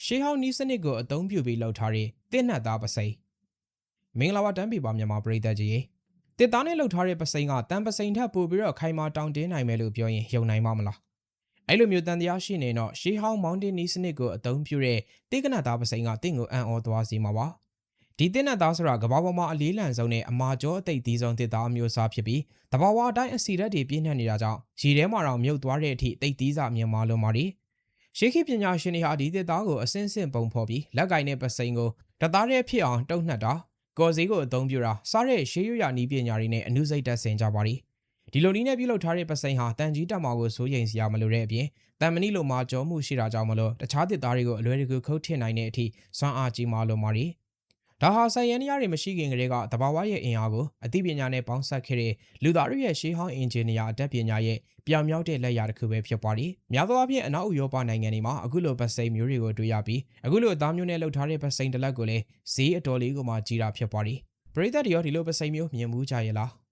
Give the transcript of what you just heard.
ရှေးဟောင်းနီးစနစ်ကိုအသုံးပြုပြီးလှုပ်ထားတဲ့တစ်နတ်သားပစိန်မင်္ဂလာပါတန်းပြပါမြန်မာပရိသတ်ကြီးတစ်သားနဲ့လှုပ်ထားတဲ့ပစိန်ကတန်ပစိန်ထက်ပိုပြီးတော့ခိုင်မာတောင်တင်းနိုင်မယ်လို့ပြောရင်ယုံနိုင်မှာမလားအဲ့လိုမျိုးတန်တရားရှိနေတော့ရှေးဟောင်းမောင်တင်နီးစနစ်ကိုအသုံးပြုတဲ့တစ်ကနတ်သားပစိန်ကတင့်ကိုအံ့ဩသွားစေမှာပါဒီတစ်နတ်သားဆိုတာကမ္ဘာပေါ်မှာအလေးလံဆုံးနဲ့အမာကျော်အသိသီးဆုံးတစ်သားမျိုးစားဖြစ်ပြီးတဘာဝအတိုင်းအစီဓာတ်တွေပြည့်နှက်နေတာကြောင့်ရေထဲမှာတော့မြုပ်သွားတဲ့အထိသိသီးစာမြင်မာလွန်ပါတယ်ရှေးခေတ်ပညာရှင်တွေဟာဒီသစ်သားကိုအစင်းစင်းပုံဖော်ပြီးလက်ကင်တဲ့ပစိန်ကိုတသားရဲဖြစ်အောင်တုံ့နှက်တာကော်စည်းကိုအသုံးပြုတာစားတဲ့ရှေးရွာနီးပညာတွေနဲ့အနုစိတ်တက်ဆင်ကြပါသည်ဒီလိုနည်းနဲ့ပြုလုပ်ထားတဲ့ပစိန်ဟာတန်ကြီးတက်မှာကိုစိုးရိမ်စရာမလိုတဲ့အပြင်တန်မဏိလိုမာကြောမှုရှိတာကြောင့်မလို့တခြားသစ်သားတွေကိုအလွယ်တကူခုတ်ထစ်နိုင်တဲ့အထိစွမ်းအားကြီးမာလွန်ပါသည်ဒါဟာဆိုင်ရန်တရားတွေမရှိခင်ကတည်းကတဘာဝရဲ့အင်အားကိုအသိပညာနဲ့ပေါင်းစပ်ခဲ့တဲ့လူသားတို့ရဲ့ရှေးဟောင်းအင်ဂျင်နီယာအတတ်ပညာရဲ့ပြောင်မြောက်တဲ့လက်ရာတစ်ခုပဲဖြစ်ပါတယ်။များသောအားဖြင့်အနောက်ဥရောပနိုင်ငံတွေမှာအခုလိုပစိန်မျိုးတွေကိုတွေ့ရပြီးအခုလိုအသားမျိုးနဲ့လှုပ်ထားတဲ့ပစိန်တစ်လက်ကိုလည်းဈေးအတော်လေးကိုမှကြီးတာဖြစ်ပါတယ်။ပရိသတ်တွေရောဒီလိုပစိန်မျိုးမြင်မှုကြရဲ့လား။